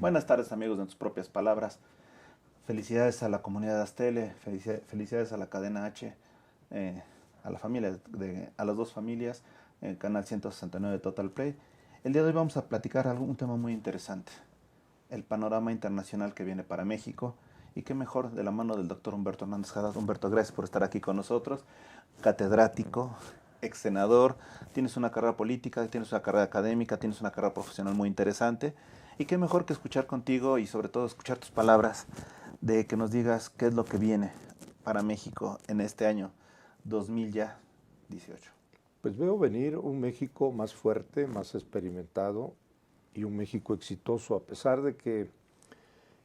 Buenas tardes amigos de tus propias palabras. Felicidades a la comunidad de Astele, felicidades a la cadena H, eh, a la familia, a las dos familias, Canal 169 Total Play. El día de hoy vamos a platicar un tema muy interesante, el panorama internacional que viene para México. Y qué mejor de la mano del doctor Humberto Hernández Haddad. Humberto, gracias por estar aquí con nosotros. Catedrático, ex senador, tienes una carrera política, tienes una carrera académica, tienes una carrera profesional muy interesante. Y qué mejor que escuchar contigo y sobre todo escuchar tus palabras de que nos digas qué es lo que viene para México en este año 2018. Pues veo venir un México más fuerte, más experimentado y un México exitoso, a pesar de que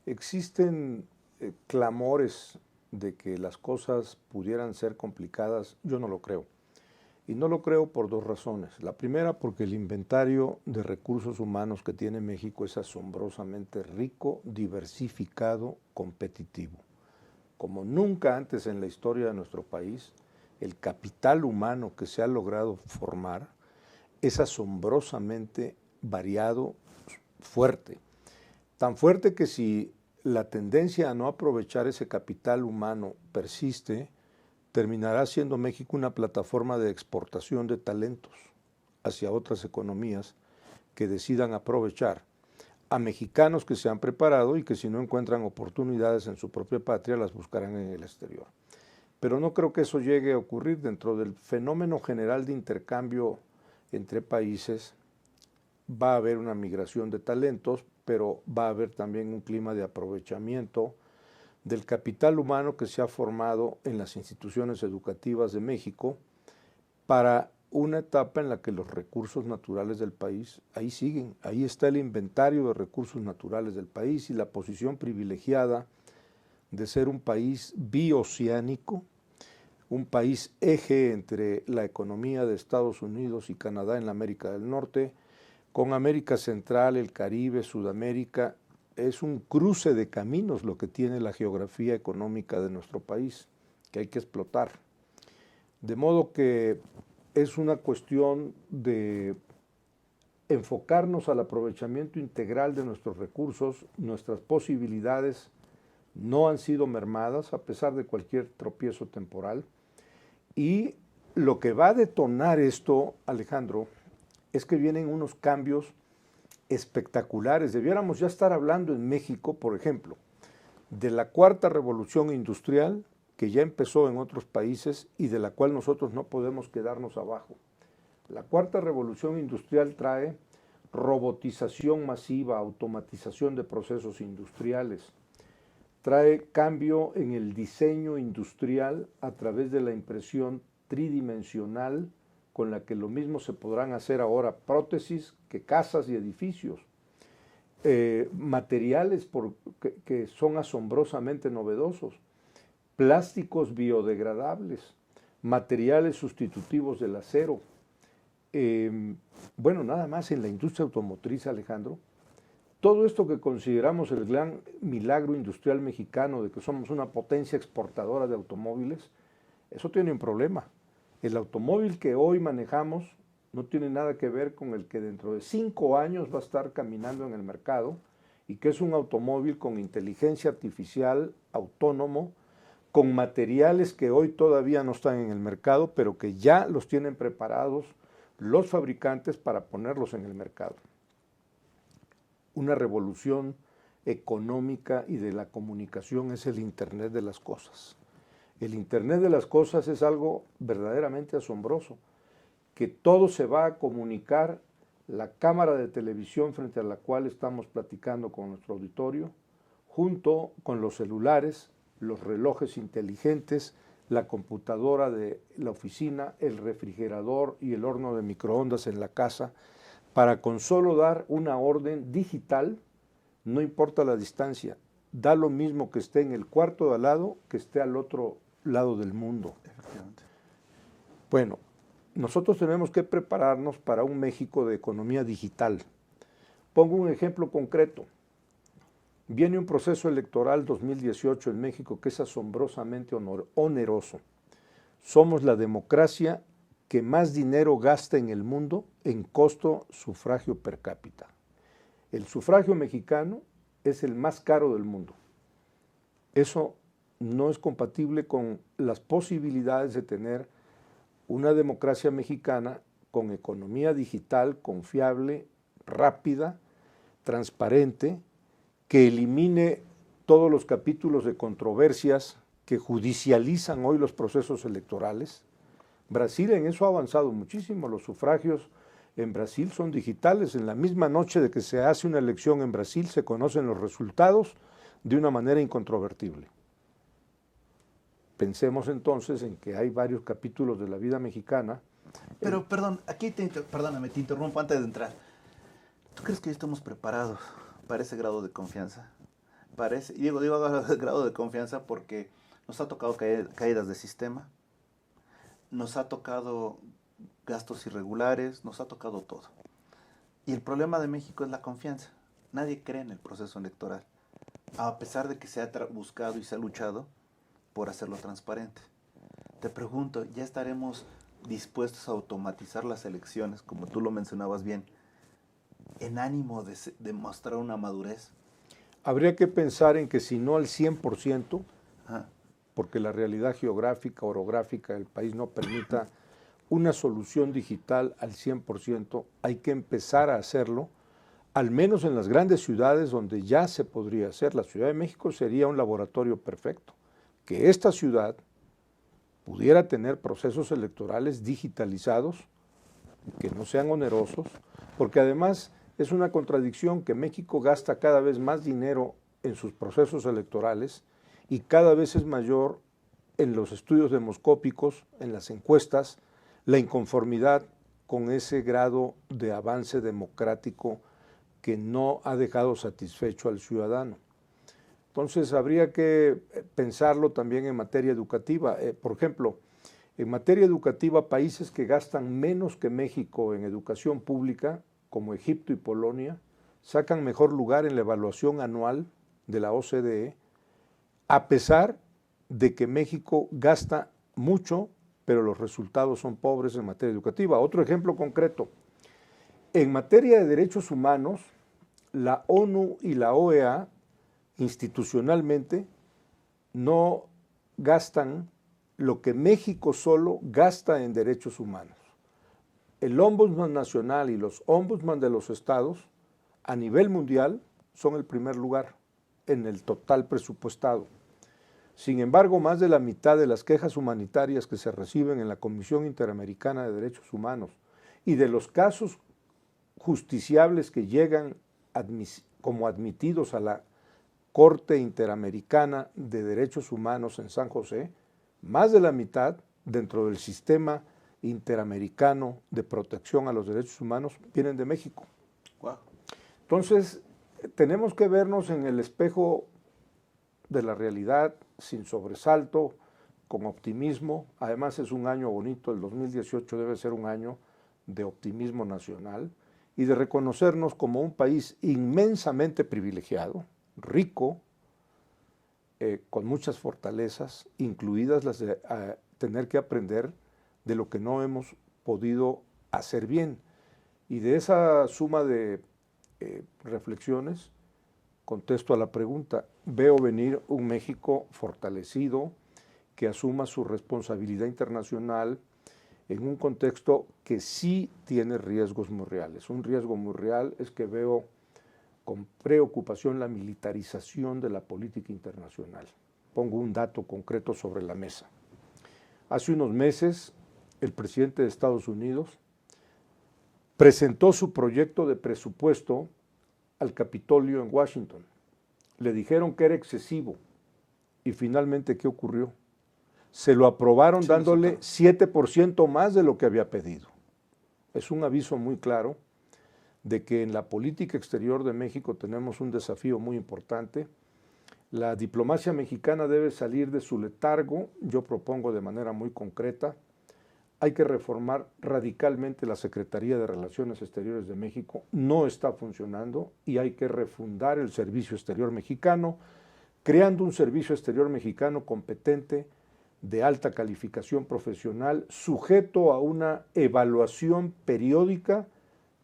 existen clamores de que las cosas pudieran ser complicadas. Yo no lo creo. Y no lo creo por dos razones. La primera, porque el inventario de recursos humanos que tiene México es asombrosamente rico, diversificado, competitivo. Como nunca antes en la historia de nuestro país, el capital humano que se ha logrado formar es asombrosamente variado, fuerte. Tan fuerte que si la tendencia a no aprovechar ese capital humano persiste, terminará siendo México una plataforma de exportación de talentos hacia otras economías que decidan aprovechar a mexicanos que se han preparado y que si no encuentran oportunidades en su propia patria las buscarán en el exterior. Pero no creo que eso llegue a ocurrir dentro del fenómeno general de intercambio entre países. Va a haber una migración de talentos, pero va a haber también un clima de aprovechamiento del capital humano que se ha formado en las instituciones educativas de México para una etapa en la que los recursos naturales del país ahí siguen. Ahí está el inventario de recursos naturales del país y la posición privilegiada de ser un país bioceánico, un país eje entre la economía de Estados Unidos y Canadá en la América del Norte, con América Central, el Caribe, Sudamérica. Es un cruce de caminos lo que tiene la geografía económica de nuestro país, que hay que explotar. De modo que es una cuestión de enfocarnos al aprovechamiento integral de nuestros recursos. Nuestras posibilidades no han sido mermadas a pesar de cualquier tropiezo temporal. Y lo que va a detonar esto, Alejandro, es que vienen unos cambios espectaculares. Debiéramos ya estar hablando en México, por ejemplo, de la cuarta revolución industrial que ya empezó en otros países y de la cual nosotros no podemos quedarnos abajo. La cuarta revolución industrial trae robotización masiva, automatización de procesos industriales, trae cambio en el diseño industrial a través de la impresión tridimensional, con la que lo mismo se podrán hacer ahora prótesis que casas y edificios, materiales que son asombrosamente novedosos, plásticos biodegradables, materiales sustitutivos del acero. Bueno, nada más en la industria automotriz, Alejandro, todo esto que consideramos el gran milagro industrial mexicano de que somos una potencia exportadora de automóviles, eso tiene un problema. El automóvil que hoy manejamos no tiene nada que ver con el que dentro de 5 años va a estar caminando en el mercado y que es un automóvil con inteligencia artificial, autónomo, con materiales que hoy todavía no están en el mercado, pero que ya los tienen preparados los fabricantes para ponerlos en el mercado. Una revolución económica y de la comunicación es el Internet de las cosas. El Internet de las cosas es algo verdaderamente asombroso, que todo se va a comunicar, la cámara de televisión frente a la cual estamos platicando con nuestro auditorio, junto con los celulares, los relojes inteligentes, la computadora de la oficina, el refrigerador y el horno de microondas en la casa, para con solo dar una orden digital, no importa la distancia, da lo mismo que esté en el cuarto de al lado que esté al otro lado del mundo. Efectivamente. Bueno, nosotros tenemos que prepararnos para un México de economía digital. Pongo un ejemplo concreto. Viene un proceso electoral 2018 en México que es asombrosamente oneroso. Somos la democracia que más dinero gasta en el mundo en costo sufragio per cápita. El sufragio mexicano es el más caro del mundo. Eso no es compatible con las posibilidades de tener una democracia mexicana con economía digital, confiable, rápida, transparente, que elimine todos los capítulos de controversias que judicializan hoy los procesos electorales. Brasil en eso ha avanzado muchísimo. Los sufragios en Brasil son digitales. En la misma noche de que se hace una elección en Brasil se conocen los resultados de una manera incontrovertible. Pensemos entonces en que hay varios capítulos de la vida mexicana. Pero, perdón, perdóname, te interrumpo antes de entrar. ¿Tú crees que ya estamos preparados para ese grado de confianza? Y digo grado de confianza porque nos ha tocado caídas de sistema, nos ha tocado gastos irregulares, nos ha tocado todo. Y el problema de México es la confianza. Nadie cree en el proceso electoral, a pesar de que se ha buscado y se ha luchado por hacerlo transparente. Te pregunto, ¿ya estaremos dispuestos a automatizar las elecciones, como tú lo mencionabas bien, en ánimo de mostrar una madurez? Habría que pensar en que si no al 100%, porque la realidad geográfica, orográfica del país no permita una solución digital al 100%, hay que empezar a hacerlo, al menos en las grandes ciudades donde ya se podría hacer. La Ciudad de México sería un laboratorio perfecto. Que esta ciudad pudiera tener procesos electorales digitalizados, que no sean onerosos, porque además es una contradicción que México gasta cada vez más dinero en sus procesos electorales y cada vez es mayor en los estudios demoscópicos, en las encuestas, la inconformidad con ese grado de avance democrático que no ha dejado satisfecho al ciudadano. Entonces habría que pensarlo también en materia educativa. Por ejemplo, en materia educativa, países que gastan menos que México en educación pública, como Egipto y Polonia, sacan mejor lugar en la evaluación anual de la OCDE, a pesar de que México gasta mucho, pero los resultados son pobres en materia educativa. Otro ejemplo concreto, en materia de derechos humanos, la ONU y la OEA institucionalmente no gastan lo que México solo gasta en derechos humanos. El Ombudsman Nacional y los Ombudsman de los estados a nivel mundial son el primer lugar en el total presupuestado. Sin embargo, más de la mitad de las quejas humanitarias que se reciben en la Comisión Interamericana de Derechos Humanos y de los casos justiciables que llegan como admitidos a la Corte Interamericana de Derechos Humanos en San José, más de la mitad dentro del sistema interamericano de protección a los derechos humanos vienen de México. Wow. Entonces, tenemos que vernos en el espejo de la realidad sin sobresalto, con optimismo. Además es un año bonito, el 2018 debe ser un año de optimismo nacional y de reconocernos como un país inmensamente privilegiado, rico, con muchas fortalezas, incluidas las de tener que aprender de lo que no hemos podido hacer bien. Y de esa suma de reflexiones, contesto a la pregunta, veo venir un México fortalecido, que asuma su responsabilidad internacional en un contexto que sí tiene riesgos muy reales. Un riesgo muy real es que veo con preocupación la militarización de la política internacional. Pongo un dato concreto sobre la mesa. Hace unos meses, el presidente de Estados Unidos presentó su proyecto de presupuesto al Capitolio en Washington. Le dijeron que era excesivo y finalmente, ¿qué ocurrió? Se lo aprobaron dándole 7% más de lo que había pedido. Es un aviso muy claro de que en la política exterior de México tenemos un desafío muy importante. La diplomacia mexicana debe salir de su letargo. Yo propongo de manera muy concreta, hay que reformar radicalmente la Secretaría de Relaciones Exteriores de México. No está funcionando y hay que refundar el Servicio Exterior Mexicano, creando un Servicio Exterior Mexicano competente, de alta calificación profesional, sujeto a una evaluación periódica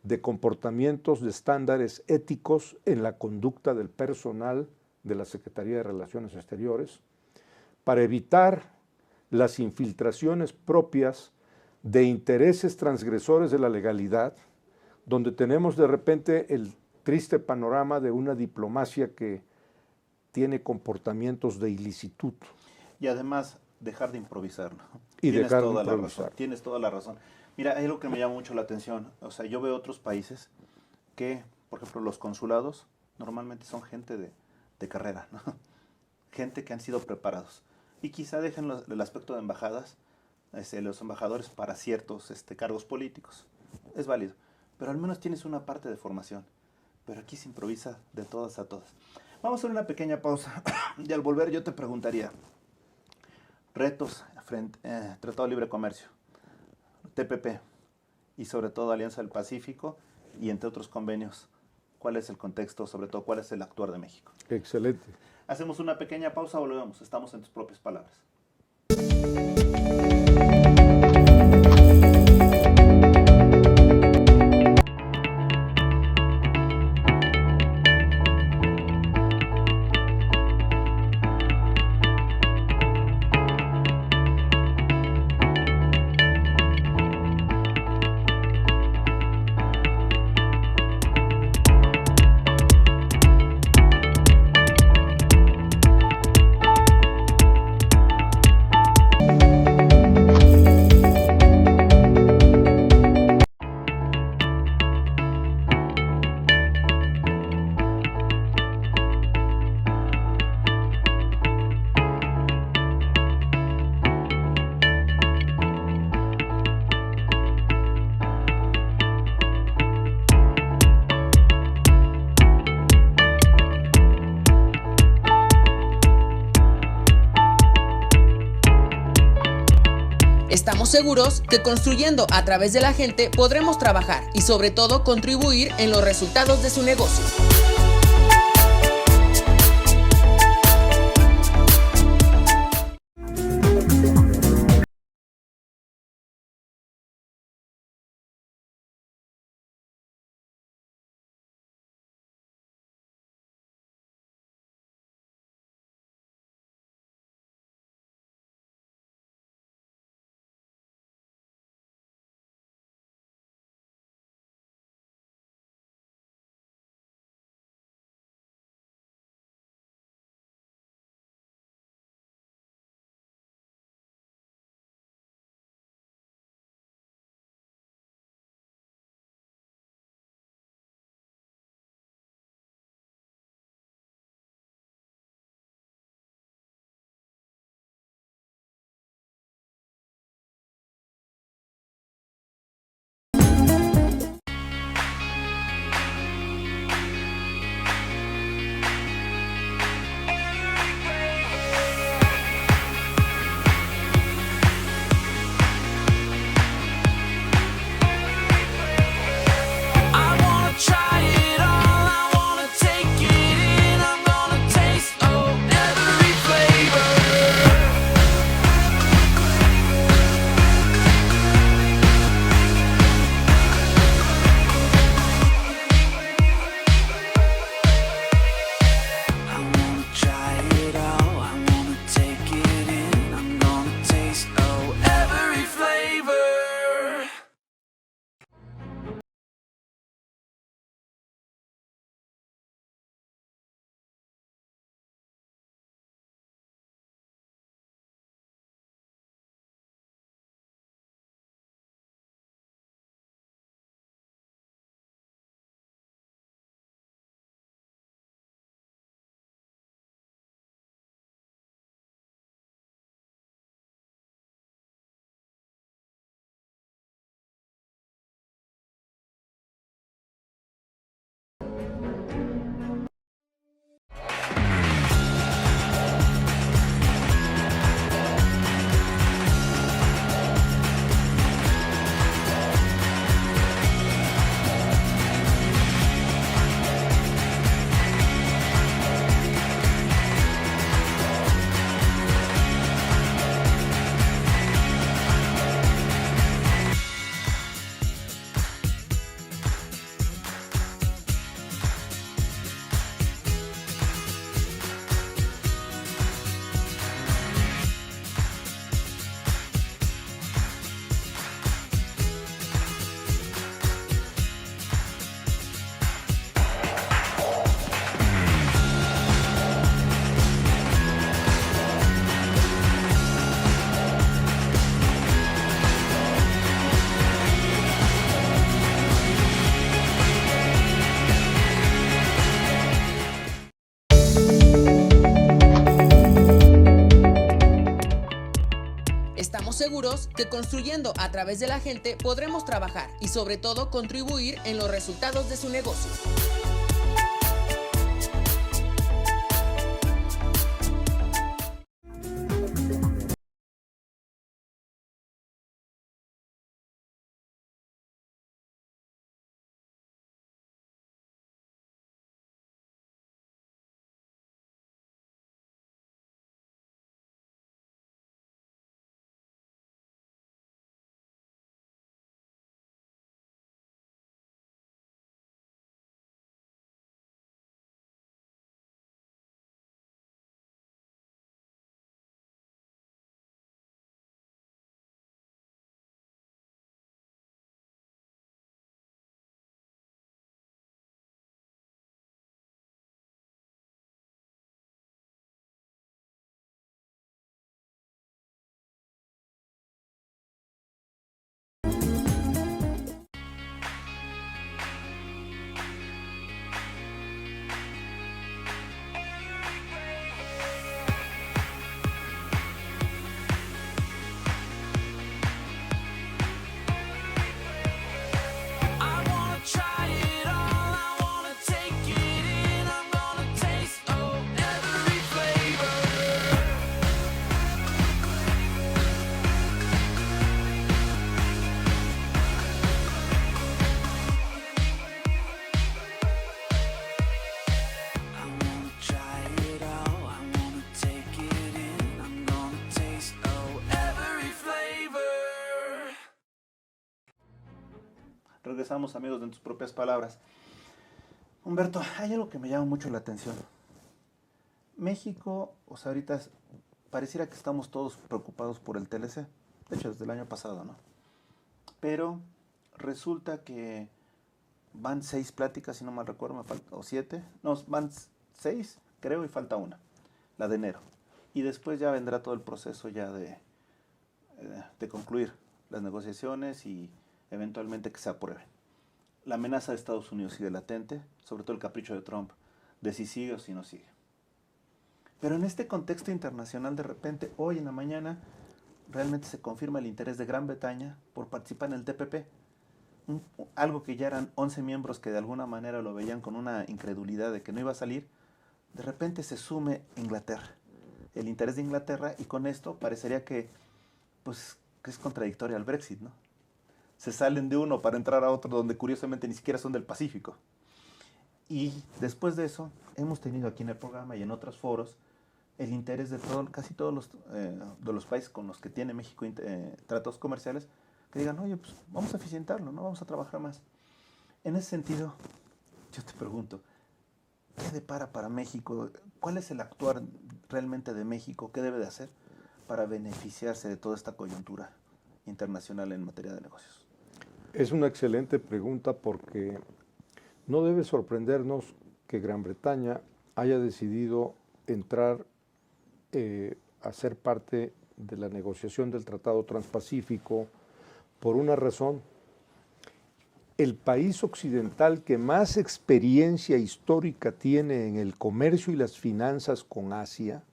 de comportamientos, de estándares éticos en la conducta del personal de la Secretaría de Relaciones Exteriores, para evitar las infiltraciones propias de intereses transgresores de la legalidad, donde tenemos de repente el triste panorama de una diplomacia que tiene comportamientos de ilicitud. Y además, dejar de improvisar, ¿no? Y Tienes dejar de toda la improvisar. razón, tienes toda la razón. Mira, hay algo que me llama mucho la atención. O sea, yo veo otros países que, por ejemplo, los consulados normalmente son gente de carrera, ¿no? Gente que han sido preparados. Y quizá dejen el aspecto de embajadas, los embajadores para ciertos cargos políticos. Es válido. Pero al menos tienes una parte de formación. Pero aquí se improvisa de todas a todas. Vamos a hacer una pequeña pausa. Y al volver yo te preguntaría, retos frente Tratado de Libre Comercio, TPP y sobre todo Alianza del Pacífico y entre otros convenios. ¿Cuál es el contexto? Sobre todo, ¿cuál es el actuar de México? Excelente. Hacemos una pequeña pausa, volvemos. Estamos en tus propias palabras. Estamos seguros que construyendo a través de la gente podremos trabajar y sobre todo contribuir en los resultados de su negocio. que construyendo a través de la gente podremos trabajar y sobre todo contribuir en los resultados de su negocio. Regresamos, amigos, de tus propias palabras. Humberto, hay algo que me llama mucho la atención. México, o sea, ahorita pareciera que estamos todos preocupados por el TLC. De hecho, desde el año pasado, ¿no? Pero resulta que van 6 pláticas, si no mal recuerdo, o 7. No, van 6, creo, y falta una, la de enero. Y después ya vendrá todo el proceso ya de concluir las negociaciones y eventualmente que se apruebe. La amenaza de Estados Unidos sigue latente, sobre todo el capricho de Trump, de si sigue o si no sigue. Pero en este contexto internacional, de repente, hoy en la mañana, realmente se confirma el interés de Gran Bretaña por participar en el TPP. Algo que ya eran 11 miembros que de alguna manera lo veían con una incredulidad de que no iba a salir, de repente se sume Inglaterra. El interés de Inglaterra, y con esto parecería que, pues, que es contradictorio al Brexit, ¿no? Se salen de uno para entrar a otro donde curiosamente ni siquiera son del Pacífico. Y después de eso, hemos tenido aquí en el programa y en otros foros el interés de casi todos los países con los que tiene México tratos comerciales, que digan, oye, pues vamos a eficientarlo, ¿no? Vamos a trabajar más. En ese sentido, yo te pregunto, ¿qué depara para México? ¿Cuál es el actuar realmente de México? ¿Qué debe de hacer para beneficiarse de toda esta coyuntura internacional en materia de negocios? Es una excelente pregunta porque no debe sorprendernos que Gran Bretaña haya decidido entrar a ser parte de la negociación del Tratado Transpacífico por una razón. El país occidental que más experiencia histórica tiene en el comercio y las finanzas con Asia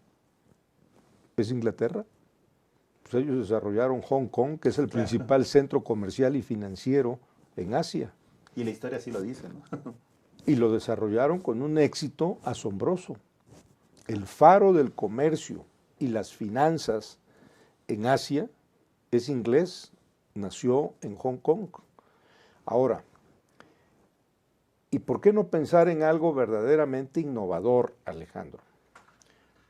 es Inglaterra. Pues ellos desarrollaron Hong Kong, que es el principal centro comercial y financiero en Asia. Y la historia sí lo dice, ¿no? Y lo desarrollaron con un éxito asombroso. El faro del comercio y las finanzas en Asia es inglés, nació en Hong Kong. Ahora, ¿y por qué no pensar en algo verdaderamente innovador, Alejandro?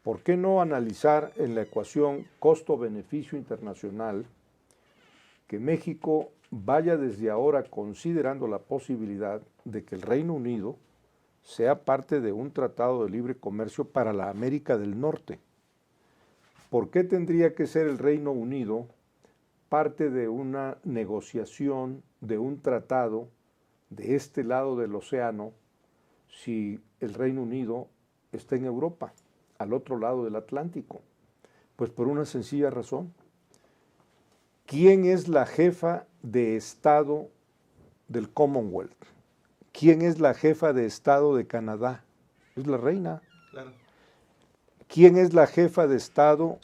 ¿Por qué no analizar en la ecuación costo-beneficio internacional que México vaya desde ahora considerando la posibilidad de que el Reino Unido sea parte de un tratado de libre comercio para la América del Norte? ¿Por qué tendría que ser el Reino Unido parte de una negociación, de un tratado de este lado del océano, si el Reino Unido está en Europa, al otro lado del Atlántico? Pues por una sencilla razón. ¿Quién es la jefa de Estado del Commonwealth? ¿Quién es la jefa de Estado de Canadá? Es la reina. Claro. ¿Quién es la jefa de Estado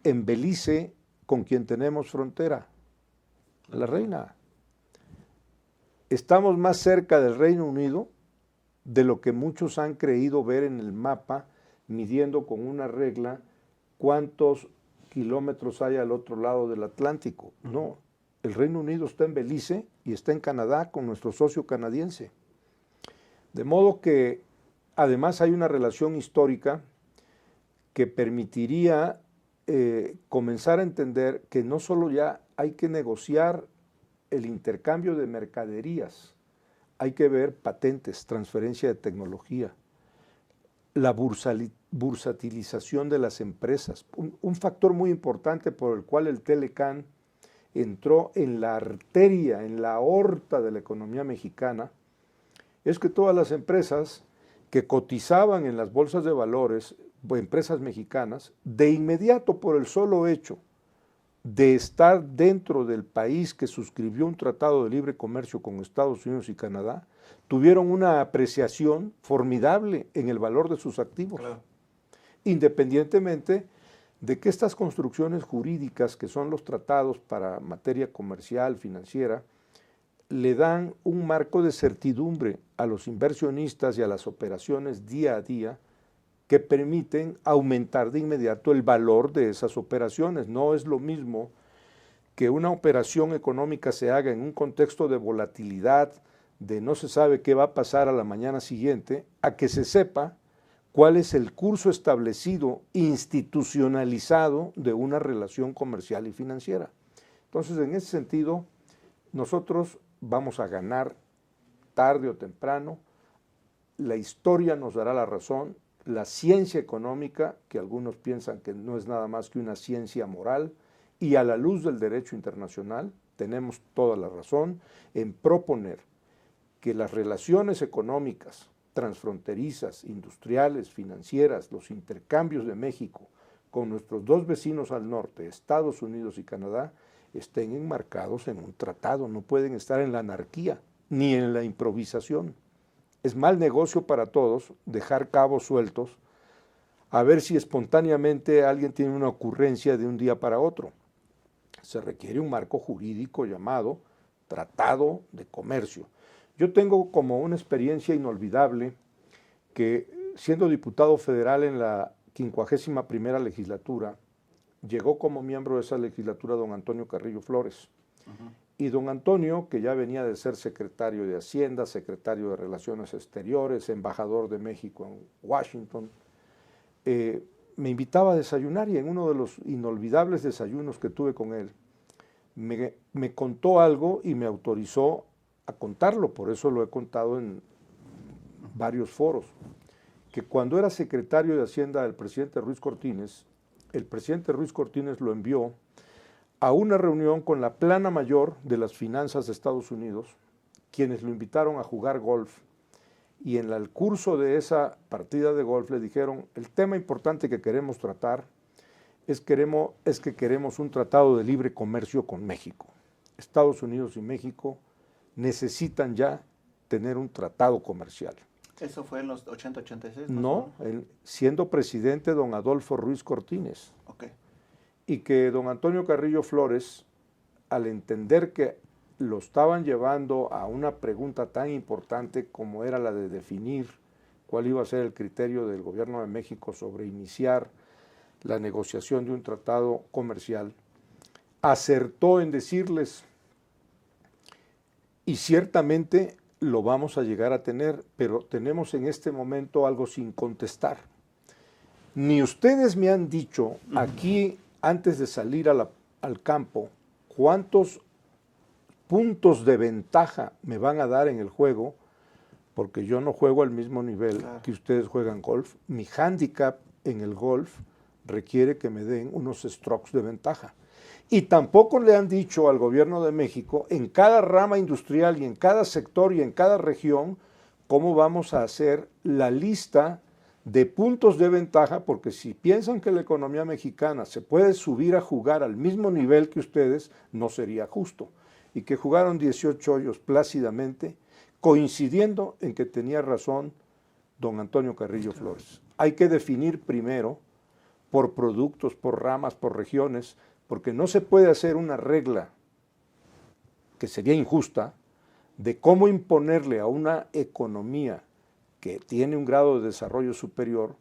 en Belice con quien tenemos frontera? La Reina. Estamos más cerca del Reino Unido de lo que muchos han creído ver en el mapa, midiendo con una regla cuántos kilómetros hay al otro lado del Atlántico. No, el Reino Unido está en Belice y está en Canadá con nuestro socio canadiense. De modo que además hay una relación histórica que permitiría comenzar a entender que no solo ya hay que negociar el intercambio de mercaderías, hay que ver patentes, transferencia de tecnología, la bursatilización de las empresas. Un factor muy importante por el cual el Telecán entró en la arteria, en la aorta de la economía mexicana, es que todas las empresas que cotizaban en las bolsas de valores, empresas mexicanas, de inmediato por el solo hecho de estar dentro del país que suscribió un tratado de libre comercio con Estados Unidos y Canadá, tuvieron una apreciación formidable en el valor de sus activos. Claro. Independientemente de que estas construcciones jurídicas, que son los tratados para materia comercial, financiera, le dan un marco de certidumbre a los inversionistas y a las operaciones día a día que permiten aumentar de inmediato el valor de esas operaciones. No es lo mismo que una operación económica se haga en un contexto de volatilidad, de no se sabe qué va a pasar a la mañana siguiente, a que se sepa cuál es el curso establecido, institucionalizado de una relación comercial y financiera. Entonces, en ese sentido, nosotros vamos a ganar tarde o temprano, la historia nos dará la razón, la ciencia económica, que algunos piensan que no es nada más que una ciencia moral, y a la luz del derecho internacional, tenemos toda la razón en proponer que las relaciones económicas, transfronterizas, industriales, financieras, los intercambios de México con nuestros dos vecinos al norte, Estados Unidos y Canadá, estén enmarcados en un tratado, no pueden estar en la anarquía ni en la improvisación. Es mal negocio para todos dejar cabos sueltos a ver si espontáneamente alguien tiene una ocurrencia de un día para otro. Se requiere un marco jurídico llamado Tratado de Comercio. Yo tengo como una experiencia inolvidable que, siendo diputado federal en la 51ª legislatura, llegó como miembro de esa legislatura don Antonio Carrillo Flores. Y don Antonio, que ya venía de ser secretario de Hacienda, secretario de Relaciones Exteriores, embajador de México en Washington, me invitaba a desayunar, y en uno de los inolvidables desayunos que tuve con él, me contó algo y me autorizó a contarlo, por eso lo he contado en varios foros, que cuando era secretario de Hacienda del presidente Ruiz Cortines, el presidente Ruiz Cortines lo envió a una reunión con la plana mayor de las finanzas de Estados Unidos, quienes lo invitaron a jugar golf, y en el curso de esa partida de golf le dijeron: el tema importante que queremos tratar es que queremos un tratado de libre comercio con México. Estados Unidos y México necesitan ya tener un tratado comercial. ¿Eso fue en los 80-86? No, siendo presidente don Adolfo Ruiz Cortines. Okay. Y que don Antonio Carrillo Flores, al entender que lo estaban llevando a una pregunta tan importante como era la de definir cuál iba a ser el criterio del gobierno de México sobre iniciar la negociación de un tratado comercial, acertó en decirles: y ciertamente lo vamos a llegar a tener, pero tenemos en este momento algo sin contestar. Ni ustedes me han dicho aquí, antes de salir al campo, cuántos puntos de ventaja me van a dar en el juego, porque yo no juego al mismo nivel que ustedes juegan golf. Mi hándicap en el golf requiere que me den unos strokes de ventaja. Y tampoco le han dicho al gobierno de México, en cada rama industrial y en cada sector y en cada región, cómo vamos a hacer la lista de puntos de ventaja, porque si piensan que la economía mexicana se puede subir a jugar al mismo nivel que ustedes, no sería justo. Y que jugaron 18 hoyos plácidamente, coincidiendo en que tenía razón don Antonio Carrillo Flores. Hay que definir primero, por productos, por ramas, por regiones, porque no se puede hacer una regla que sería injusta de cómo imponerle a una economía que tiene un grado de desarrollo superior,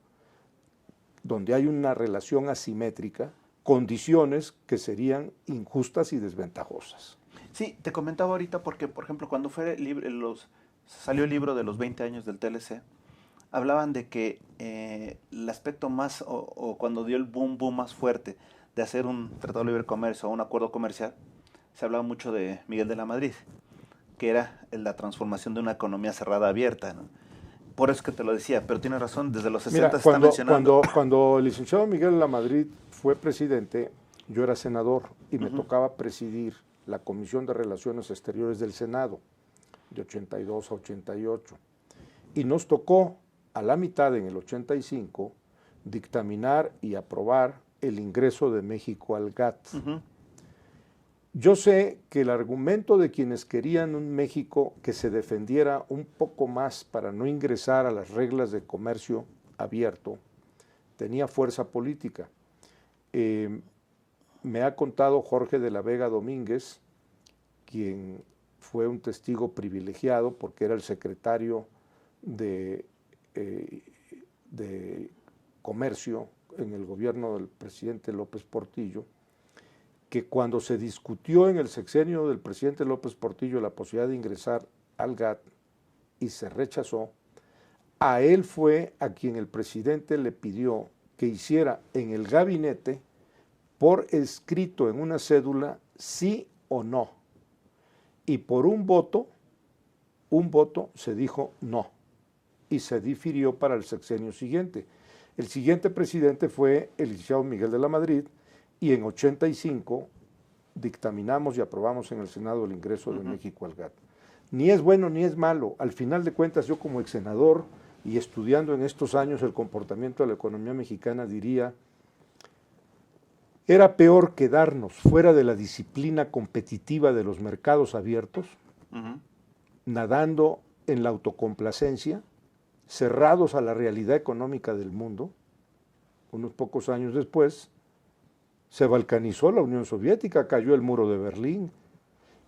donde hay una relación asimétrica, condiciones que serían injustas y desventajosas. Sí, te comentaba ahorita porque, por ejemplo, cuando salió el libro de los 20 años del TLC, hablaban de que el aspecto más, o cuando dio el boom más fuerte de hacer un tratado de libre comercio o un acuerdo comercial, se hablaba mucho de Miguel de la Madrid, que era la transformación de una economía cerrada abierta, ¿no? Por eso que te lo decía, pero tienes razón, desde los 60 se está mencionando. Cuando el licenciado Miguel de la Madrid fue presidente, yo era senador y me tocaba presidir la Comisión de Relaciones Exteriores del Senado, de 82 a 88. Y nos tocó, a la mitad en el 85, dictaminar y aprobar el ingreso de México al GATT. Yo sé que el argumento de quienes querían un México que se defendiera un poco más para no ingresar a las reglas de comercio abierto tenía fuerza política. Me ha contado Jorge de la Vega Domínguez, quien fue un testigo privilegiado porque era el secretario de Comercio en el gobierno del presidente López Portillo, que cuando se discutió en el sexenio del presidente López Portillo la posibilidad de ingresar al GATT y se rechazó, a él fue a quien el presidente le pidió que hiciera en el gabinete por escrito en una cédula sí o no. Y por un voto se dijo no y se difirió para el sexenio siguiente. El siguiente presidente fue el licenciado Miguel de la Madrid, y en 85 dictaminamos y aprobamos en el Senado el ingreso de México al GATT. Ni es bueno ni es malo. Al final de cuentas, yo como ex senador y estudiando en estos años el comportamiento de la economía mexicana diría, era peor quedarnos fuera de la disciplina competitiva de los mercados abiertos, nadando en la autocomplacencia, cerrados a la realidad económica del mundo. Unos pocos años después, se balcanizó la Unión Soviética, cayó el muro de Berlín,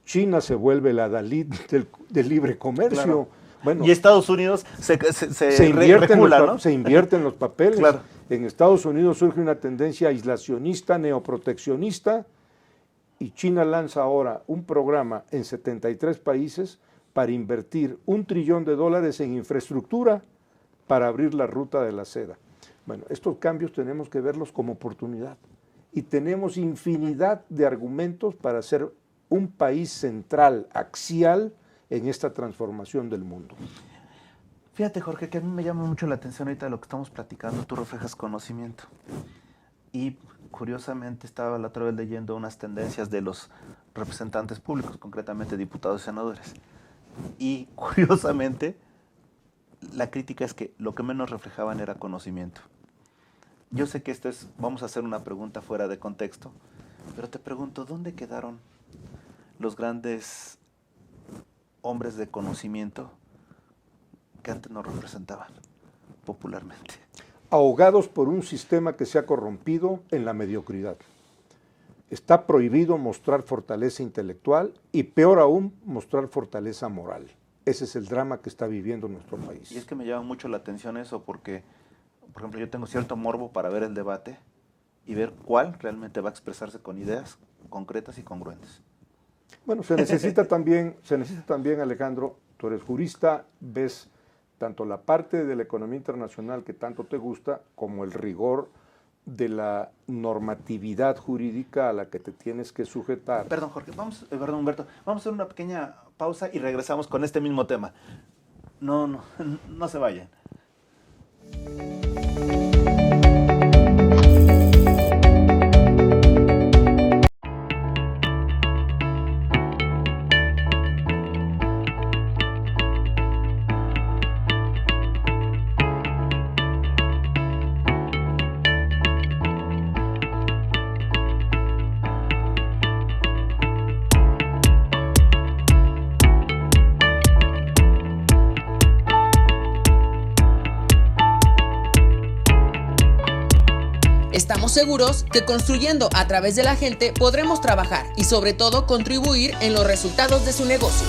China se vuelve la Dalit del libre comercio. Claro. Bueno, y Estados Unidos se invierte en los papeles. Claro. En Estados Unidos surge una tendencia aislacionista, neoproteccionista, y China lanza ahora un programa en 73 países para invertir $1 trillón en infraestructura para abrir la ruta de la seda. Bueno, estos cambios tenemos que verlos como oportunidad. Y tenemos infinidad de argumentos para ser un país central, axial, en esta transformación del mundo. Fíjate, Jorge, que a mí me llama mucho la atención ahorita de lo que estamos platicando. Tú reflejas conocimiento. Y curiosamente estaba la otra vez leyendo unas tendencias de los representantes públicos, concretamente diputados y senadores. Y curiosamente, la crítica es que lo que menos reflejaban era conocimiento. Yo sé que vamos a hacer una pregunta fuera de contexto, pero te pregunto, ¿dónde quedaron los grandes hombres de conocimiento que antes nos representaban popularmente? Ahogados por un sistema que se ha corrompido en la mediocridad. Está prohibido mostrar fortaleza intelectual y, peor aún, mostrar fortaleza moral. Ese es el drama que está viviendo nuestro país. Y es que me llama mucho la atención eso porque, por ejemplo, yo tengo cierto morbo para ver el debate y ver cuál realmente va a expresarse con ideas concretas y congruentes. Bueno, se necesita también, Alejandro, tú eres jurista, ves tanto la parte de la economía internacional que tanto te gusta, como el rigor de la normatividad jurídica a la que te tienes que sujetar. Perdón, Jorge, perdón, Humberto, vamos a hacer una pequeña pausa y regresamos con este mismo tema. No se vayan. Estamos seguros que construyendo a través de la gente podremos trabajar y sobre todo contribuir en los resultados de su negocio.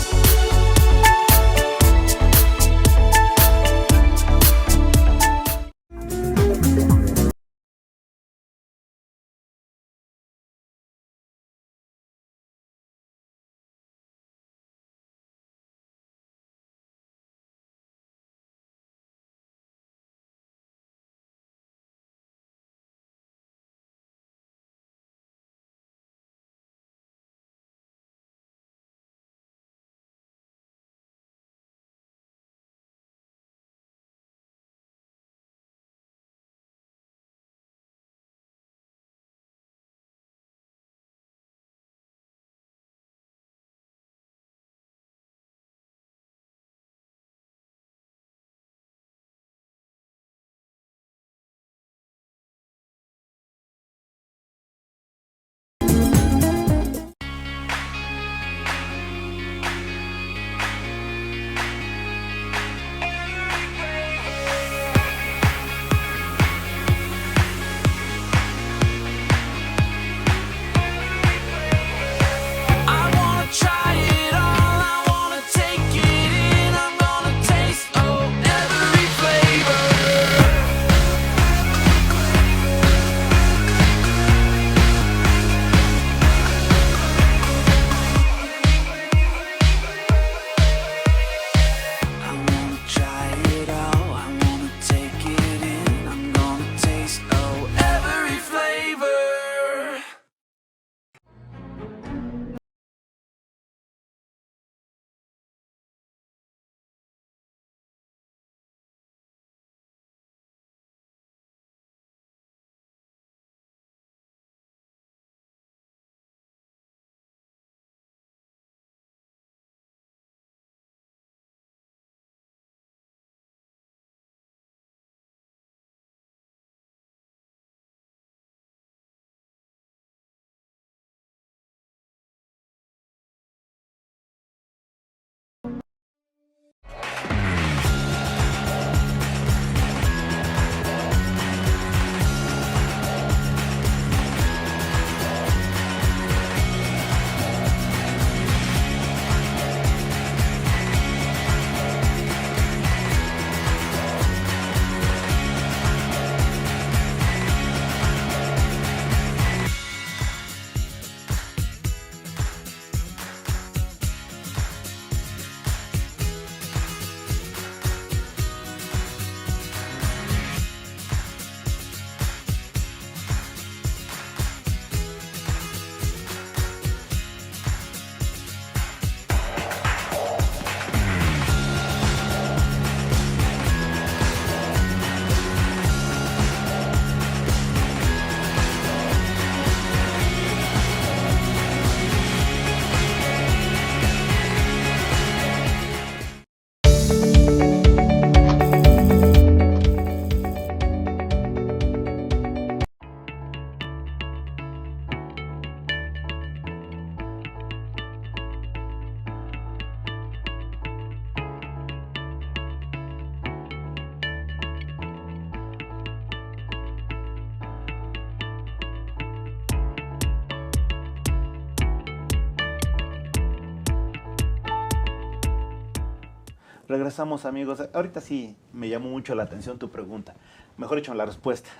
Regresamos, amigos. Ahorita sí me llamó mucho la atención tu pregunta. Mejor dicho, la respuesta.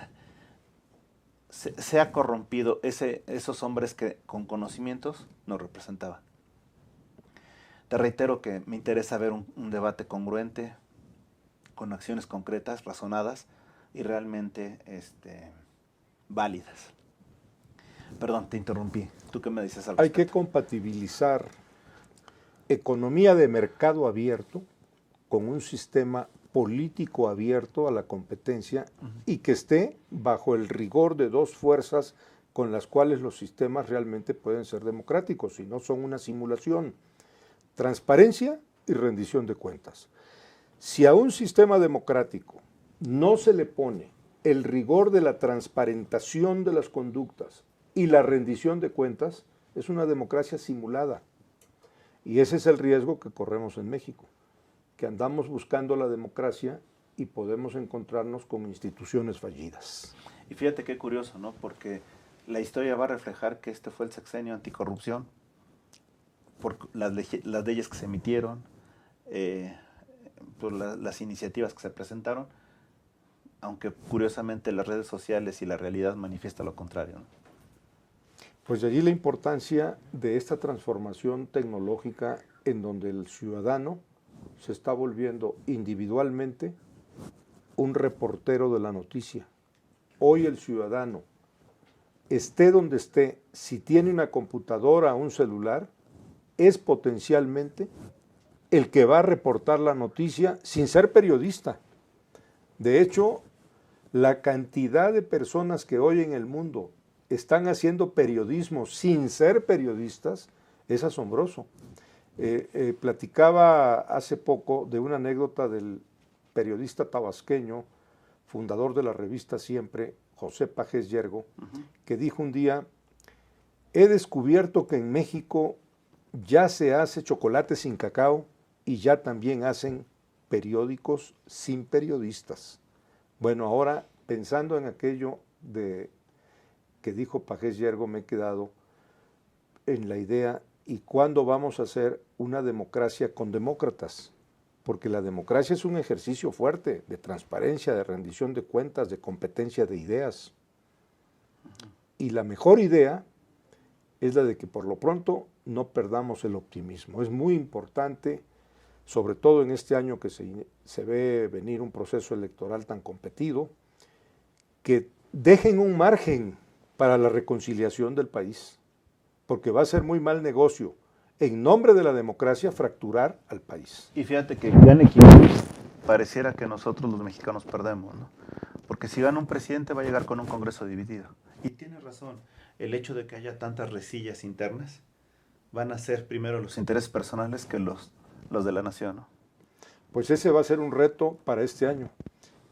Se ha corrompido esos hombres que con conocimientos nos representaban. Te reitero que me interesa ver un debate congruente, con acciones concretas, razonadas y realmente válidas. Perdón, te interrumpí. ¿Tú qué me dices al respecto? Hay que compatibilizar economía de mercado abierto con un sistema político abierto a la competencia y que esté bajo el rigor de dos fuerzas con las cuales los sistemas realmente pueden ser democráticos, y no son una simulación. Transparencia y rendición de cuentas. Si a un sistema democrático no se le pone el rigor de la transparentación de las conductas y la rendición de cuentas, es una democracia simulada. Y ese es el riesgo que corremos en México, que andamos buscando la democracia y podemos encontrarnos con instituciones fallidas. Y fíjate qué curioso, ¿no? Porque la historia va a reflejar que este fue el sexenio anticorrupción, por las leyes que se emitieron, por las iniciativas que se presentaron, aunque curiosamente las redes sociales y la realidad manifiesta lo contrario, ¿no? Pues de allí la importancia de esta transformación tecnológica en donde el ciudadano se está volviendo individualmente un reportero de la noticia. Hoy el ciudadano, esté donde esté, si tiene una computadora o un celular, es potencialmente el que va a reportar la noticia sin ser periodista. De hecho, la cantidad de personas que hoy en el mundo están haciendo periodismo sin ser periodistas es asombroso. Platicaba hace poco de una anécdota del periodista tabasqueño, fundador de la revista Siempre, José Pajés Yergo, que dijo un día: he descubierto que en México ya se hace chocolate sin cacao y ya también hacen periódicos sin periodistas. Bueno, ahora pensando en aquello que dijo Pajés Yergo, me he quedado en la idea: ¿y cuándo vamos a hacer una democracia con demócratas? Porque la democracia es un ejercicio fuerte de transparencia, de rendición de cuentas, de competencia de ideas. Y la mejor idea es la de que por lo pronto no perdamos el optimismo. Es muy importante, sobre todo en este año que se ve venir un proceso electoral tan competido, que dejen un margen para la reconciliación del país, porque va a ser muy mal negocio, en nombre de la democracia, fracturar al país. Y fíjate que gane quien pareciera que nosotros los mexicanos perdemos, ¿no? Porque si gana un presidente va a llegar con un Congreso dividido. Y tiene razón, el hecho de que haya tantas resillas internas van a ser primero los intereses personales que los de la nación, ¿no? Pues ese va a ser un reto para este año.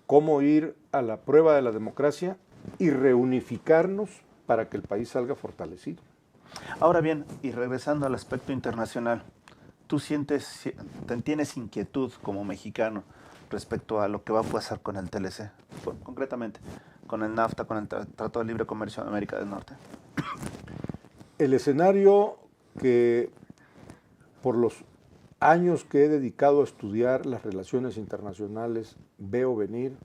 Cómo ir a la prueba de la democracia y reunificarnos para que el país salga fortalecido. Ahora bien, y regresando al aspecto internacional, ¿tú tienes inquietud como mexicano respecto a lo que va a pasar con el TLC? Concretamente, con el NAFTA, con el Tratado de Libre Comercio de América del Norte. El escenario que, por los años que he dedicado a estudiar las relaciones internacionales, veo venir,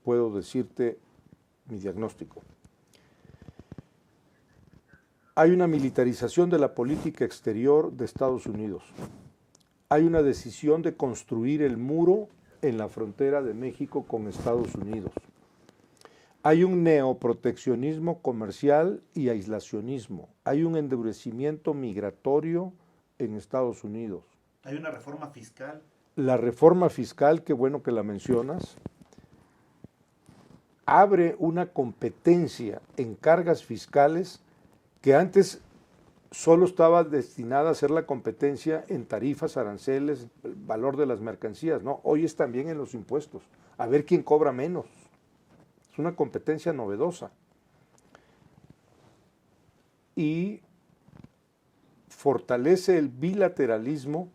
puedo decirte mi diagnóstico. Hay una militarización de la política exterior de Estados Unidos. Hay una decisión de construir el muro en la frontera de México con Estados Unidos. Hay un neoproteccionismo comercial y aislacionismo. Hay un endurecimiento migratorio en Estados Unidos. Hay una reforma fiscal. La reforma fiscal, qué bueno que la mencionas, abre una competencia en cargas fiscales que antes solo estaba destinada a hacer la competencia en tarifas, aranceles, el valor de las mercancías. No, hoy es también en los impuestos. A ver quién cobra menos. Es una competencia novedosa. Y fortalece el bilateralismo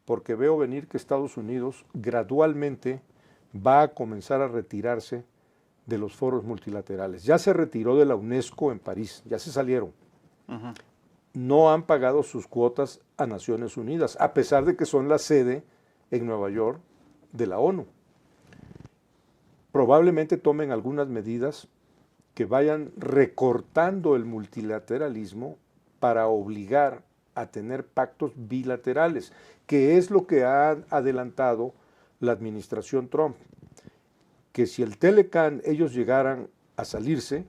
porque veo venir que Estados Unidos gradualmente va a comenzar a retirarse de los foros multilaterales. Ya se retiró de la UNESCO en París, ya se salieron. No han pagado sus cuotas a Naciones Unidas, a pesar de que son la sede en Nueva York de la ONU. Probablemente tomen algunas medidas que vayan recortando el multilateralismo para obligar a tener pactos bilaterales, que es lo que ha adelantado la administración Trump. Que si el Telecan ellos llegaran a salirse,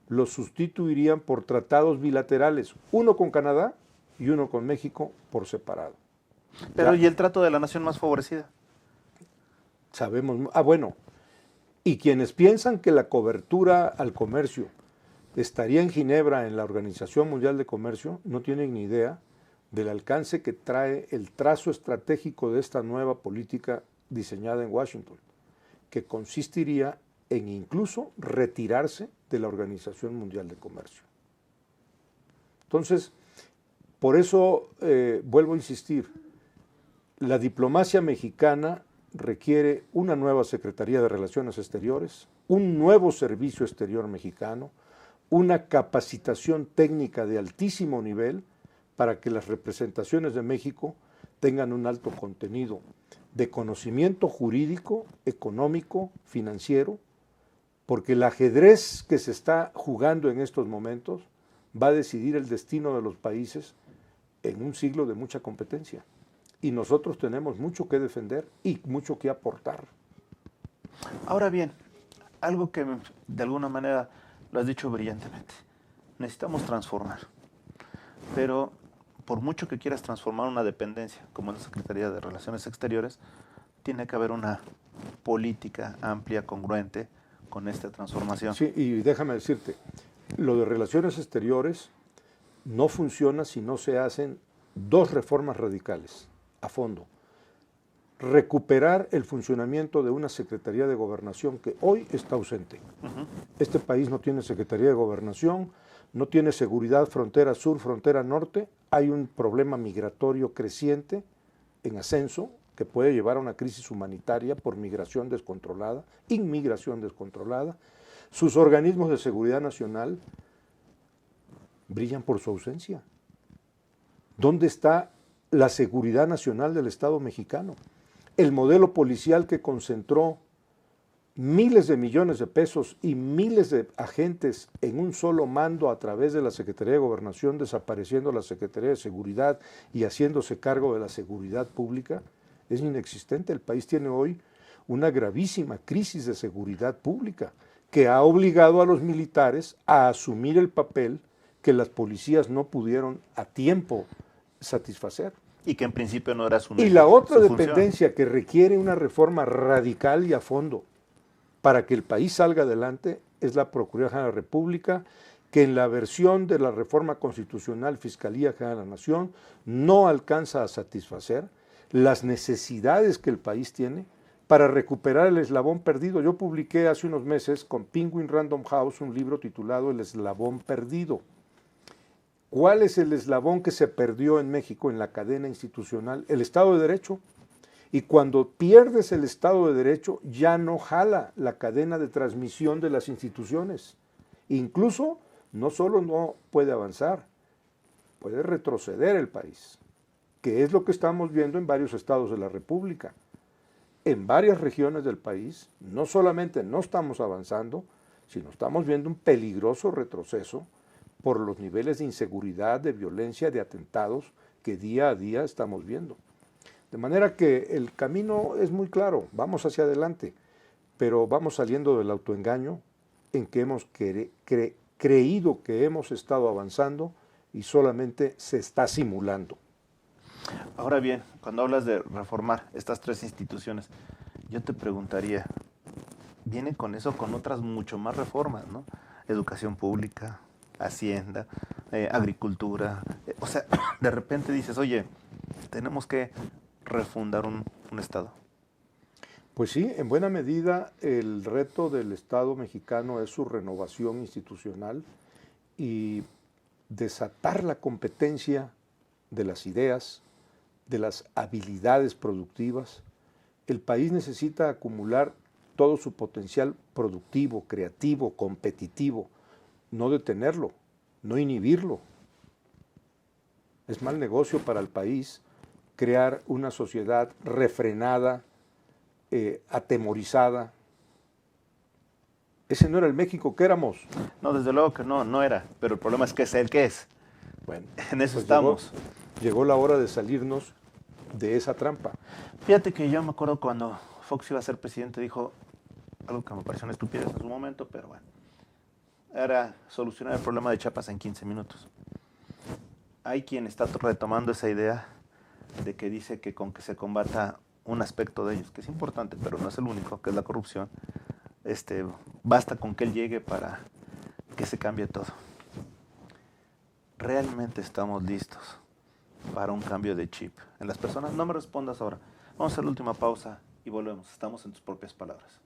lo sustituirían por tratados bilaterales, uno con Canadá y uno con México por separado. Pero ¿y el trato de la nación más favorecida? Sabemos, bueno, y quienes piensan que la cobertura al comercio estaría en Ginebra, en la Organización Mundial de Comercio, no tienen ni idea del alcance que trae el trazo estratégico de esta nueva política diseñada en Washington, que consistiría en incluso retirarse de la Organización Mundial de Comercio. Entonces, por eso vuelvo a insistir, la diplomacia mexicana requiere una nueva Secretaría de Relaciones Exteriores, un nuevo servicio exterior mexicano, una capacitación técnica de altísimo nivel para que las representaciones de México tengan un alto contenido de conocimiento jurídico, económico, financiero, porque el ajedrez que se está jugando en estos momentos va a decidir el destino de los países en un siglo de mucha competencia. Y nosotros tenemos mucho que defender y mucho que aportar. Ahora bien, algo que de alguna manera lo has dicho brillantemente. Necesitamos transformar. Pero por mucho que quieras transformar una dependencia, como es la Secretaría de Relaciones Exteriores, tiene que haber una política amplia, congruente con esta transformación. Sí, y déjame decirte, lo de Relaciones Exteriores no funciona si no se hacen dos reformas radicales a fondo. Recuperar el funcionamiento de una Secretaría de Gobernación que hoy está ausente. Este país no tiene Secretaría de Gobernación, no tiene seguridad frontera sur, frontera norte, hay un problema migratorio creciente en ascenso que puede llevar a una crisis humanitaria por migración descontrolada, inmigración descontrolada. Sus organismos de seguridad nacional brillan por su ausencia. ¿Dónde está la seguridad nacional del Estado mexicano? El modelo policial que concentró miles de millones de pesos y miles de agentes en un solo mando a través de la Secretaría de Gobernación, desapareciendo la Secretaría de Seguridad y haciéndose cargo de la seguridad pública, es inexistente. El país tiene hoy una gravísima crisis de seguridad pública que ha obligado a los militares a asumir el papel que las policías no pudieron a tiempo satisfacer. Y que en principio no era su Y la otra su dependencia función. que requiere una reforma radical y a fondo para que el país salga adelante es la Procuraduría General de la República, que en la versión de la reforma constitucional Fiscalía General de la Nación no alcanza a satisfacer las necesidades que el país tiene para recuperar el eslabón perdido. Yo publiqué hace unos meses con Penguin Random House un libro titulado El eslabón perdido. ¿Cuál es el eslabón que se perdió en México en la cadena institucional? El Estado de Derecho. Y cuando pierdes el Estado de Derecho, ya no jala la cadena de transmisión de las instituciones. Incluso, no solo no puede avanzar, puede retroceder el país, que es lo que estamos viendo en varios estados de la República. En varias regiones del país, no solamente no estamos avanzando, sino estamos viendo un peligroso retroceso por los niveles de inseguridad, de violencia, de atentados que día a día estamos viendo. De manera que el camino es muy claro, vamos hacia adelante, pero vamos saliendo del autoengaño en que hemos creído que hemos estado avanzando y solamente se está simulando. Ahora bien, cuando hablas de reformar estas tres instituciones, yo te preguntaría, ¿viene con eso con otras mucho más reformas, ¿no? Educación pública, Hacienda, agricultura, o sea, de repente dices, oye, tenemos que refundar un Estado. Pues sí, en buena medida el reto del Estado mexicano es su renovación institucional y desatar la competencia de las ideas, de las habilidades productivas. El país necesita acumular todo su potencial productivo, creativo, competitivo, no detenerlo, no inhibirlo. Es mal negocio para el país crear una sociedad refrenada, atemorizada. Ese no era el México que éramos. No, desde luego que no era, pero el problema es que es el que es. Bueno, en eso pues estamos. Llegó la hora de salirnos de esa trampa. Fíjate que yo me acuerdo cuando Fox iba a ser presidente, dijo algo que me pareció una estupidez en su momento, pero bueno, era solucionar el problema de Chiapas en 15 minutos. Hay quien está retomando esa idea de que dice que con que se combata un aspecto de ellos, que es importante, pero no es el único, que es la corrupción, basta con que él llegue para que se cambie todo. ¿Realmente estamos listos para un cambio de chip en las personas? No me respondas ahora. Vamos a hacer la última pausa y volvemos. Estamos en tus propias palabras.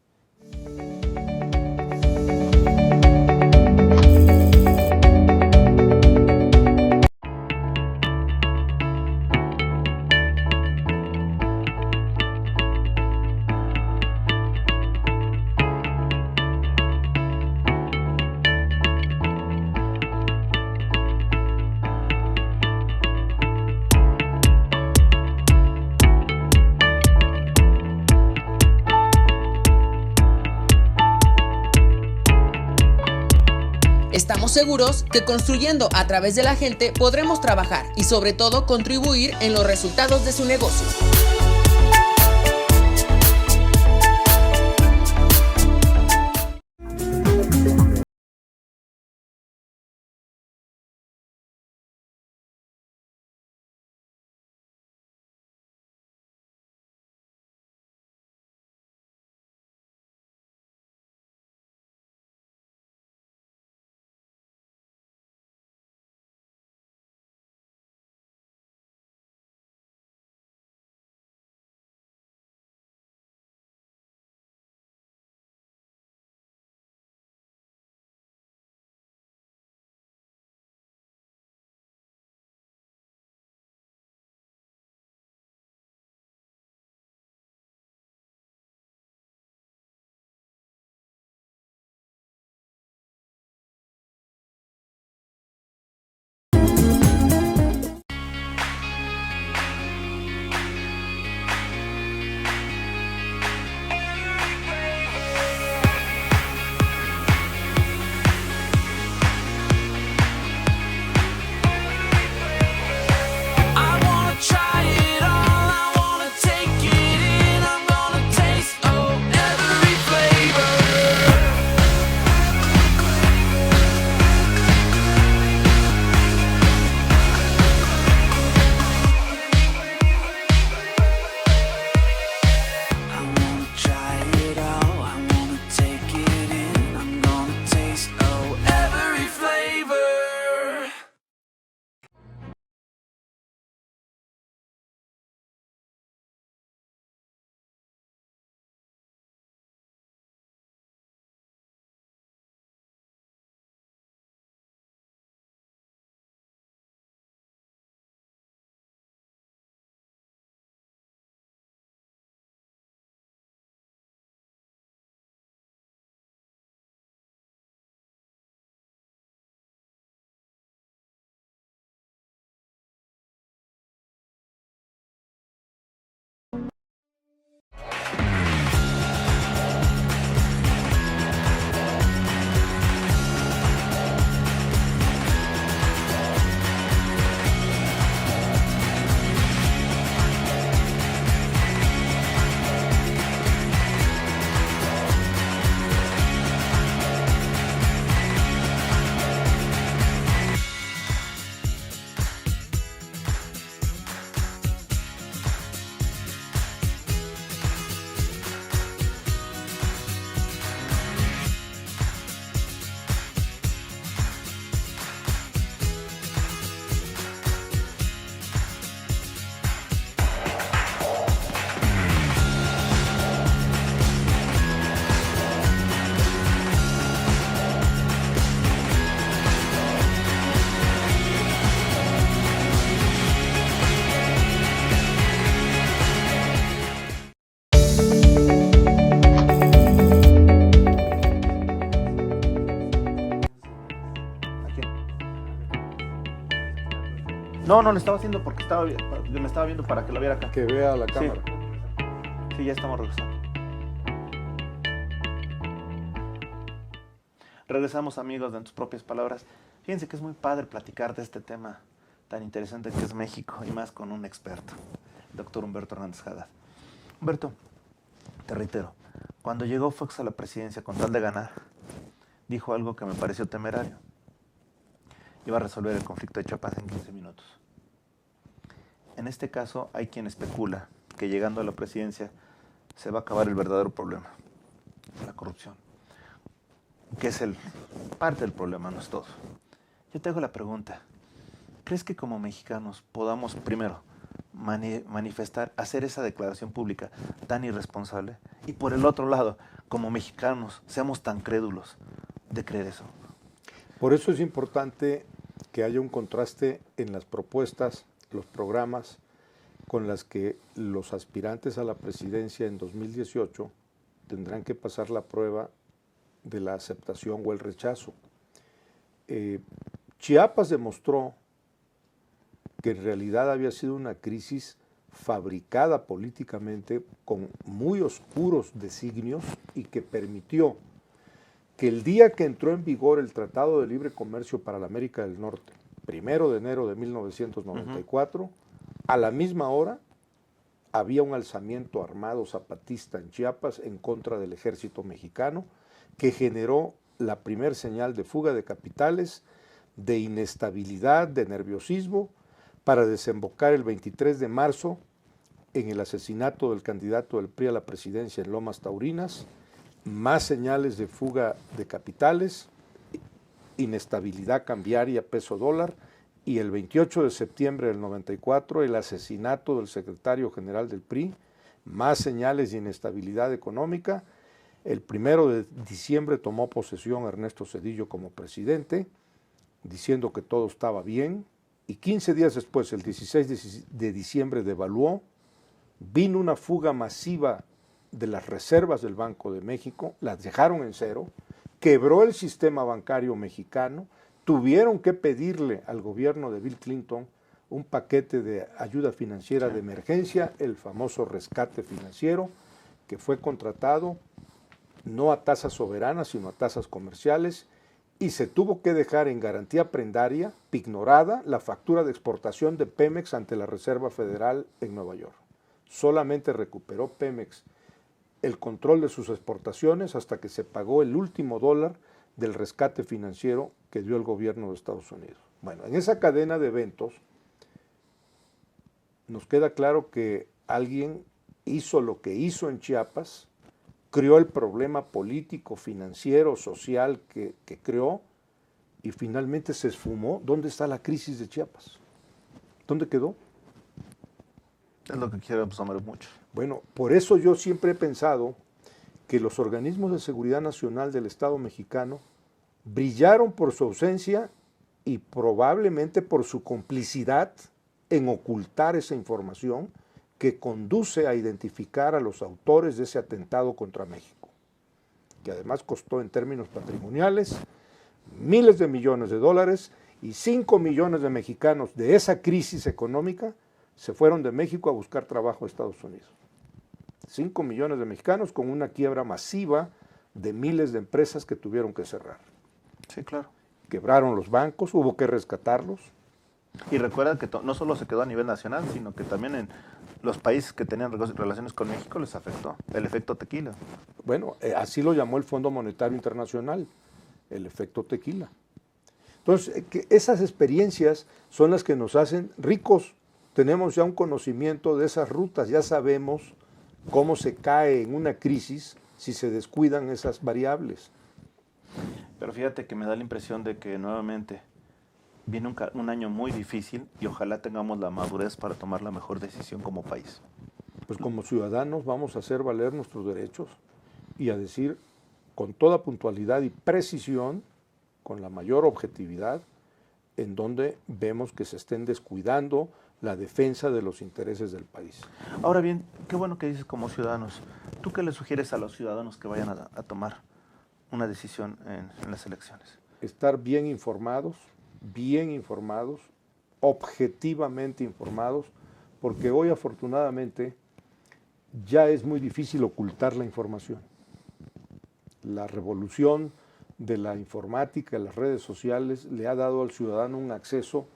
seguros que construyendo a través de la gente podremos trabajar y sobre todo contribuir en los resultados de su negocio. No, le estaba haciendo porque me estaba viendo para que lo viera acá. Que vea la cámara. Sí, ya estamos regresando. Regresamos, amigos, de tus propias palabras. Fíjense que es muy padre platicar de este tema tan interesante que es México, y más con un experto, el doctor Humberto Hernández Haddad. Humberto, te reitero, cuando llegó Fox a la presidencia con tal de ganar, dijo algo que me pareció temerario. Iba a resolver el conflicto de Chiapas en 15 minutos. En este caso, hay quien especula que llegando a la presidencia se va a acabar el verdadero problema, la corrupción, que es parte del problema, no es todo. Yo te hago la pregunta, ¿crees que como mexicanos podamos, primero, manifestar, hacer esa declaración pública tan irresponsable? Y por el otro lado, como mexicanos, seamos tan crédulos de creer eso. Por eso es importante que haya un contraste en las propuestas, los programas con las que los aspirantes a la presidencia en 2018 tendrán que pasar la prueba de la aceptación o el rechazo. Chiapas demostró que en realidad había sido una crisis fabricada políticamente con muy oscuros designios y que permitió que el día que entró en vigor el Tratado de Libre Comercio para la América del Norte, 1 de enero de 1994, a la misma hora había un alzamiento armado zapatista en Chiapas en contra del ejército mexicano que generó la primer señal de fuga de capitales, de inestabilidad, de nerviosismo, para desembocar el 23 de marzo en el asesinato del candidato del PRI a la presidencia en Lomas Taurinas, más señales de fuga de capitales, inestabilidad cambiaria, peso dólar, y el 28 de septiembre del 94 el asesinato del secretario general del PRI, más señales de inestabilidad económica. El 1 de diciembre tomó posesión Ernesto Zedillo como presidente, diciendo que todo estaba bien, y 15 días después, el 16 de diciembre, devaluó. Vino una fuga masiva de las reservas del Banco de México, las dejaron en cero, quebró el sistema bancario mexicano, tuvieron que pedirle al gobierno de Bill Clinton un paquete de ayuda financiera de emergencia, el famoso rescate financiero, que fue contratado no a tasas soberanas, sino a tasas comerciales, y se tuvo que dejar en garantía prendaria, pignorada, la factura de exportación de Pemex ante la Reserva Federal en Nueva York. Solamente recuperó Pemex el control de sus exportaciones hasta que se pagó el último dólar del rescate financiero que dio el gobierno de Estados Unidos. Bueno, en esa cadena de eventos nos queda claro que alguien hizo lo que hizo en Chiapas, creó el problema político, financiero, social que creó, y finalmente se esfumó. ¿Dónde está la crisis de Chiapas? ¿Dónde quedó? Es lo que quiero saber mucho. Bueno, por eso yo siempre he pensado que los organismos de seguridad nacional del Estado mexicano brillaron por su ausencia y probablemente por su complicidad en ocultar esa información que conduce a identificar a los autores de ese atentado contra México, que además costó en términos patrimoniales miles de millones de dólares, y 5 millones de mexicanos de esa crisis económica se fueron de México a buscar trabajo a Estados Unidos. 5 millones de mexicanos con una quiebra masiva de miles de empresas que tuvieron que cerrar. Sí, claro. Quebraron los bancos, hubo que rescatarlos. Y recuerda que no solo se quedó a nivel nacional, sino que también en los países que tenían relaciones con México les afectó el efecto tequila. Bueno, así lo llamó el Fondo Monetario Internacional, el efecto tequila. Entonces, que esas experiencias son las que nos hacen ricos. Tenemos ya un conocimiento de esas rutas, ya sabemos cómo se cae en una crisis si se descuidan esas variables. Pero fíjate que me da la impresión de que nuevamente viene un año muy difícil y ojalá tengamos la madurez para tomar la mejor decisión como país. Pues como ciudadanos vamos a hacer valer nuestros derechos y a decir con toda puntualidad y precisión, con la mayor objetividad, en donde vemos que se estén descuidando la defensa de los intereses del país. Ahora bien, qué bueno que dices como ciudadanos. ¿Tú qué le sugieres a los ciudadanos que vayan a tomar una decisión en las elecciones? Estar bien informados, objetivamente informados, porque hoy afortunadamente ya es muy difícil ocultar la información. La revolución de la informática, las redes sociales, le ha dado al ciudadano un acceso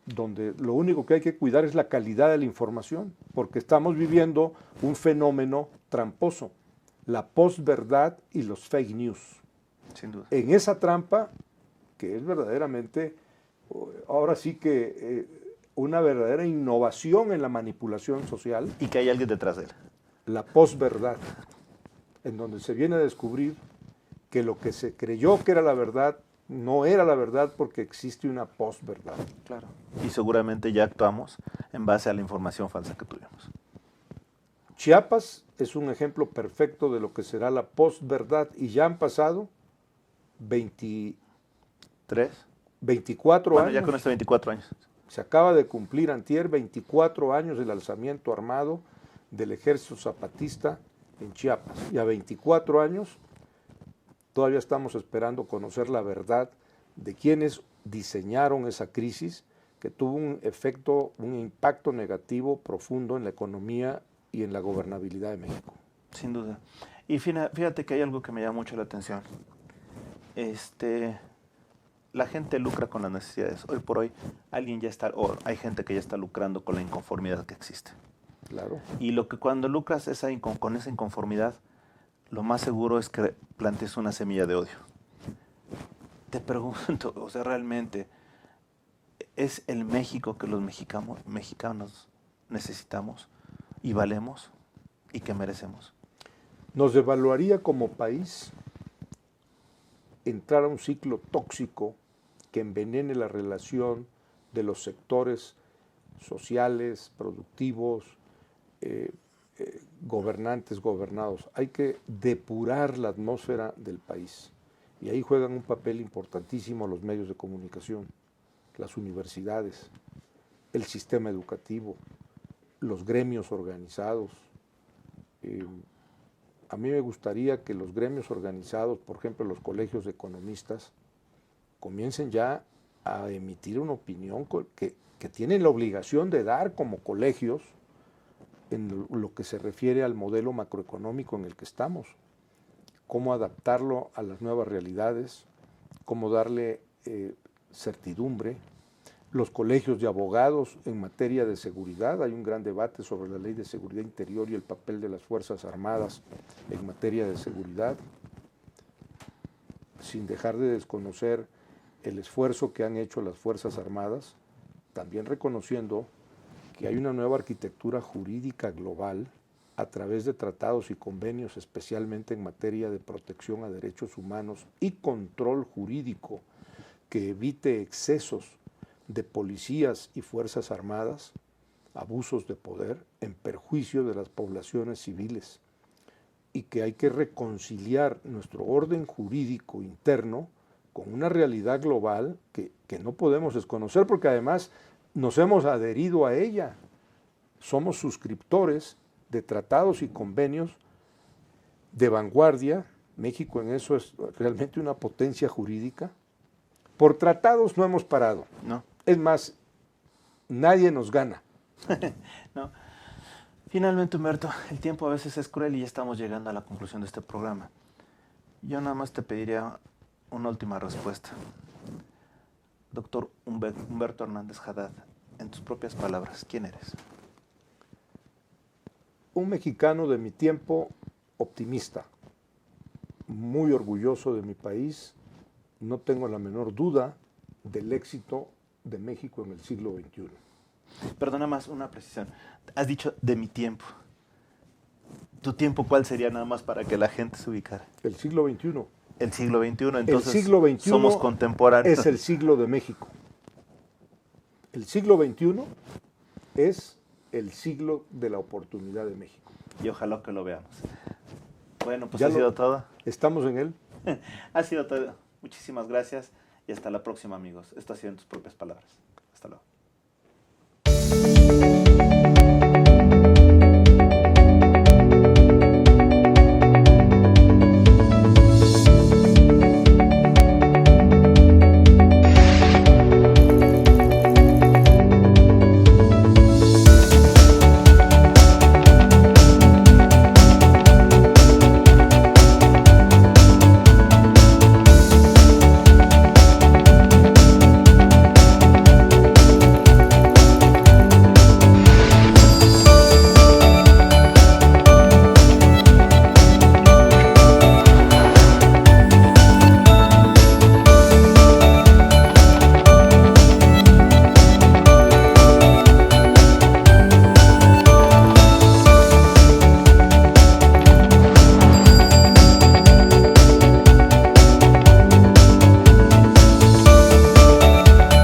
donde lo único que hay que cuidar es la calidad de la información, porque estamos viviendo un fenómeno tramposo, la posverdad y los fake news. Sin duda. En esa trampa, que es verdaderamente, ahora sí que una verdadera innovación en la manipulación social. Y que hay alguien detrás de él. La posverdad, en donde se viene a descubrir que lo que se creyó que era la verdad, no era la verdad porque existe una posverdad. Claro. Y seguramente ya actuamos en base a la información falsa que tuvimos. Chiapas es un ejemplo perfecto de lo que será la posverdad y ya han pasado 24 bueno, años. ya con estos 24 años. Se acaba de cumplir antier 24 años del alzamiento armado del ejército zapatista en Chiapas. Y a 24 años todavía estamos esperando conocer la verdad de quienes diseñaron esa crisis que tuvo un efecto, un impacto negativo profundo en la economía y en la gobernabilidad de México. Sin duda. Y fíjate que hay algo que me llama mucho la atención. La gente lucra con las necesidades. Hoy por hoy hay gente que ya está lucrando con la inconformidad que existe. Claro. Y cuando lucras con esa inconformidad, lo más seguro es que plantes una semilla de odio. Te pregunto, o sea, realmente, ¿es el México que los mexicanos necesitamos y valemos y que merecemos? Nos devaluaría como país entrar a un ciclo tóxico que envenene la relación de los sectores sociales, productivos, gobernantes, gobernados. Hay que depurar la atmósfera del país. Y ahí juegan un papel importantísimo los medios de comunicación, las universidades, el sistema educativo, los gremios organizados. A mí me gustaría que los gremios organizados, por ejemplo los colegios de economistas, comiencen ya a emitir una opinión que tienen la obligación de dar como colegios en lo que se refiere al modelo macroeconómico en el que estamos, cómo adaptarlo a las nuevas realidades, cómo darle certidumbre. Los colegios de abogados en materia de seguridad, hay un gran debate sobre la ley de seguridad interior y el papel de las Fuerzas Armadas en materia de seguridad, sin dejar de desconocer el esfuerzo que han hecho las Fuerzas Armadas, también reconociendo que hay una nueva arquitectura jurídica global a través de tratados y convenios, especialmente en materia de protección a derechos humanos y control jurídico que evite excesos de policías y fuerzas armadas, abusos de poder en perjuicio de las poblaciones civiles, y que hay que reconciliar nuestro orden jurídico interno con una realidad global que no podemos desconocer, porque además nos hemos adherido a ella. Somos suscriptores de tratados y convenios de vanguardia. México en eso es realmente una potencia jurídica. Por tratados no hemos parado. No. Es más, nadie nos gana. No. Finalmente, Humberto, el tiempo a veces es cruel y ya estamos llegando a la conclusión de este programa. Yo nada más te pediría una última respuesta. Doctor Humberto Hernández Haddad, en tus propias palabras, ¿quién eres? Un mexicano de mi tiempo optimista, muy orgulloso de mi país, no tengo la menor duda del éxito de México en el siglo XXI. Perdona más una precisión. Has dicho de mi tiempo. ¿Tu tiempo cuál sería nada más para que la gente se ubicara? El siglo XXI. El siglo XXI, entonces el siglo XXI somos contemporáneos. Es el siglo de México. El siglo XXI es el siglo de la oportunidad de México. Y ojalá que lo veamos. Bueno, pues Ya ha sido todo. Estamos en él. Ha sido todo. Muchísimas gracias y hasta la próxima, amigos. Esto ha sido en tus propias palabras.